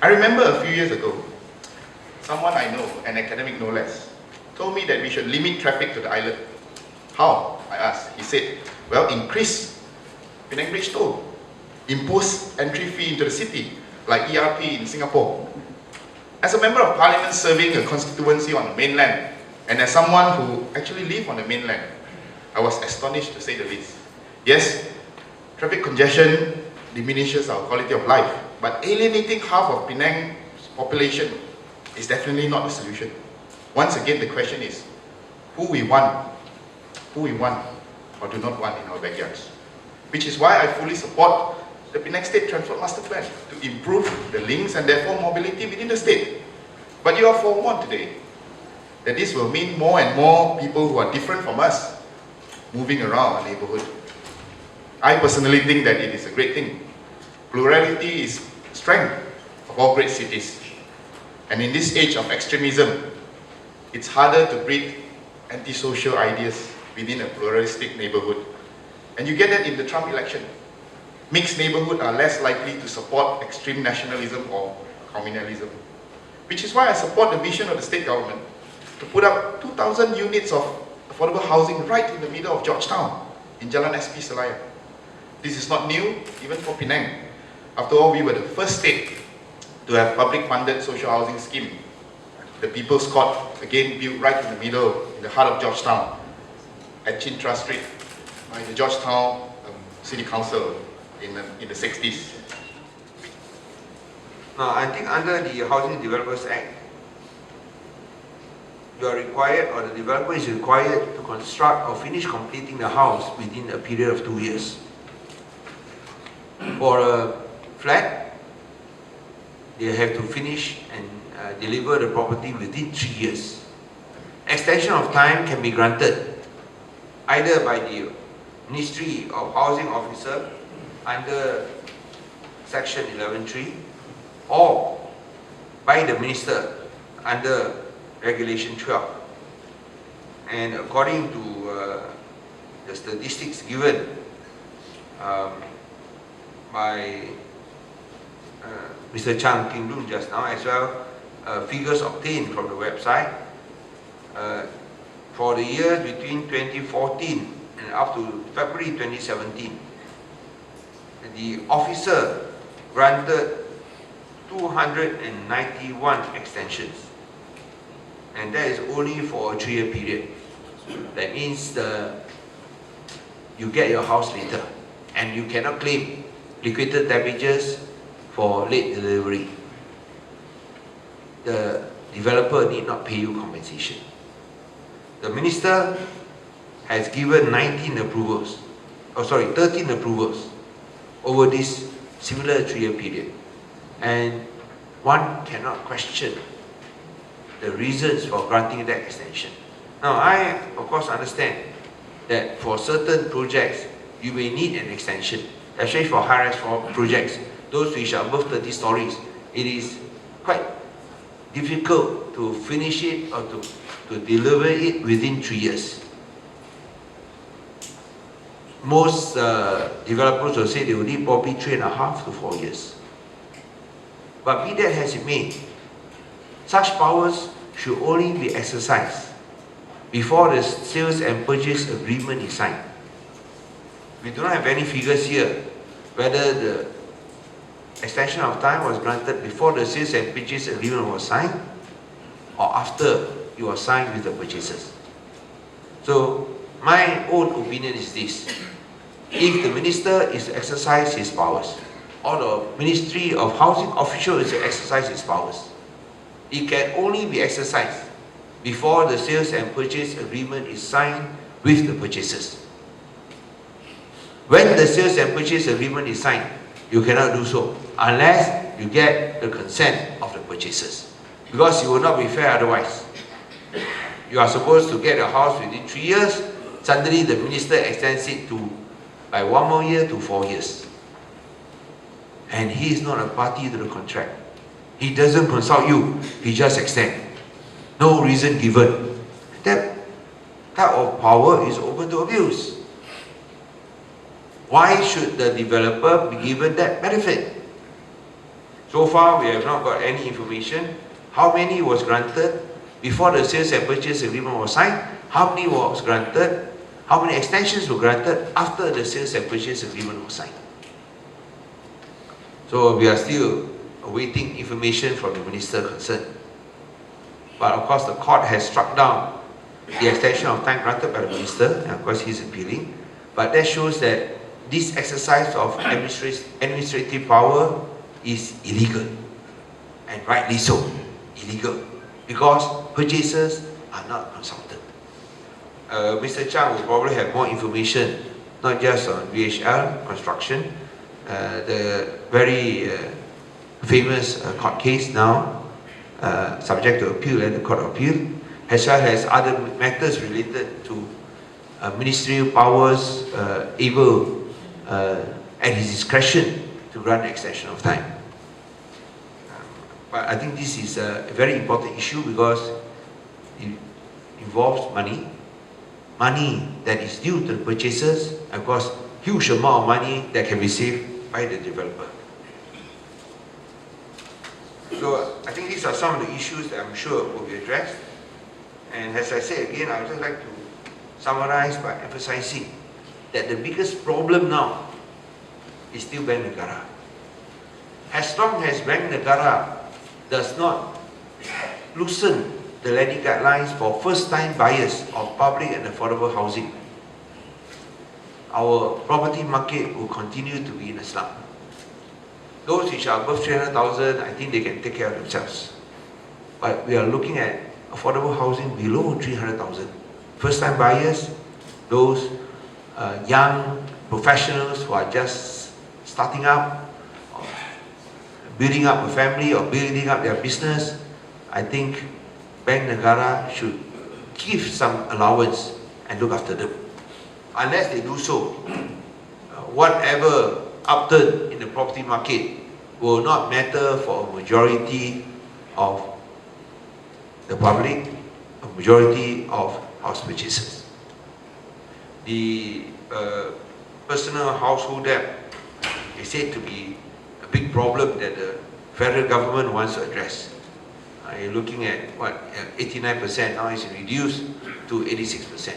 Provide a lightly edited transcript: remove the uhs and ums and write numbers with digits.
I remember a few years ago, someone I know, an academic no less, told me that we should limit traffic to the island. How? I asked. He said, well, increase Penang Bridge toll, impose entry fee into the city, like ERP in Singapore. As a member of parliament serving a constituency on the mainland, and as someone who actually lives on the mainland, I was astonished to say the least. Yes, traffic congestion diminishes our quality of life, but alienating half of Penang's population is definitely not the solution. Once again, the question is, who we want or do not want in our backyards. Which is why I fully support the Penang State Transport Master Plan to improve the links and therefore mobility within the state. But you are forewarned today that this will mean more and more people who are different from us moving around our neighborhood. I personally think that it is a great thing. Plurality is strength of all great cities. And in this age of extremism, it's harder to breed antisocial ideas within a pluralistic neighborhood. And you get that in the Trump election. Mixed neighborhoods are less likely to support extreme nationalism or communalism. Which is why I support the vision of the state government to put up 2,000 units of affordable housing right in the middle of Georgetown, in Jalan SP Selayar. This is not new, even for Penang. After all, we were the first state to have public-funded social housing scheme. The People's Court, again built right in the middle, in the heart of Georgetown, at Chintra Street, by the Georgetown City Council in the 60s. Now, I think under the Housing Developers Act, you are required, or the developer is required to construct or finish completing the house within a period of 2 years. For a flat, they have to finish and deliver the property within 3 years. Extension of time can be granted either by the Ministry of Housing Officer under Section 11.3 or by the Minister under Regulation 12. And according to the statistics given by Mr. Chang King Lun just now, as well figures obtained from the website, for the years between 2014 and up to February 2017, the officer granted 291 extensions, and that is only for a 3-year period. That means you get your house later and you cannot claim liquidated damages for late delivery. The developer need not pay you compensation. The minister has given 13 approvals over this similar 3-year period. And one cannot question the reasons for granting that extension. Now, I of course understand that for certain projects, you may need an extension, especially for high-rise projects, those which are above 30 stories. It is quite difficult to finish it or to deliver it within 3 years. Most developers will say they will need probably 3.5 to 4 years. But be that as it may, such powers should only be exercised before the sales and purchase agreement is signed. We do not have any figures here whether the extension of time was granted before the sales and purchase agreement was signed or after it was signed with the purchasers. So my own opinion is this: if the minister is to exercise his powers, or the Ministry of Housing official is to exercise his powers, it can only be exercised before the sales and purchase agreement is signed with the purchasers. When the sales and purchase agreement is signed, you cannot do so unless you get the consent of the purchasers, because it will not be fair otherwise. You are supposed to get a house within 3 years, suddenly the minister extends it by 1 more year to 4 years. And he is not a party to the contract. He doesn't consult you, he just extends. No reason given. That type of power is open to abuse. Why should the developer be given that benefit? So far, we have not got any information. How many was granted before the sales and purchase agreement was signed? How many was granted? How many extensions were granted after the sales and purchase agreement was signed? So we are still awaiting information from the minister concerned. But of course, the court has struck down the extension of time granted by the minister, and of course he's appealing. But that shows that this exercise of administrative power is illegal, and rightly so, illegal, because purchasers are not consulted. Mr. Chang will probably have more information, not just on VHL construction, the very famous court case now, subject to appeal at the Court of Appeal, as well as other matters related to ministerial powers able at his discretion to grant an extension of time. But I think this is a very important issue because it involves money that is due to the purchasers, and of course huge amount of money that can be saved by the developer. So I think these are some of the issues that I'm sure will be addressed. And as I say again, I would just like to summarize by emphasizing that the biggest problem now is still Bank Negara. As long as Bank Negara does not loosen the lending guidelines for first-time buyers of public and affordable housing, our property market will continue to be in a slump. Those which are above 300,000, I think they can take care of themselves. But we are looking at affordable housing below 300,000. First-time buyers, those young professionals who are just starting up, or building up a family or building up their business, I think Bank Negara should give some allowance and look after them. Unless they do so, whatever upturn in the property market will not matter for a majority of the public, a majority of house purchasers. The personal household debt is said to be a big problem that the federal government wants to address. You're looking at what, 89%, now it's reduced to 86%.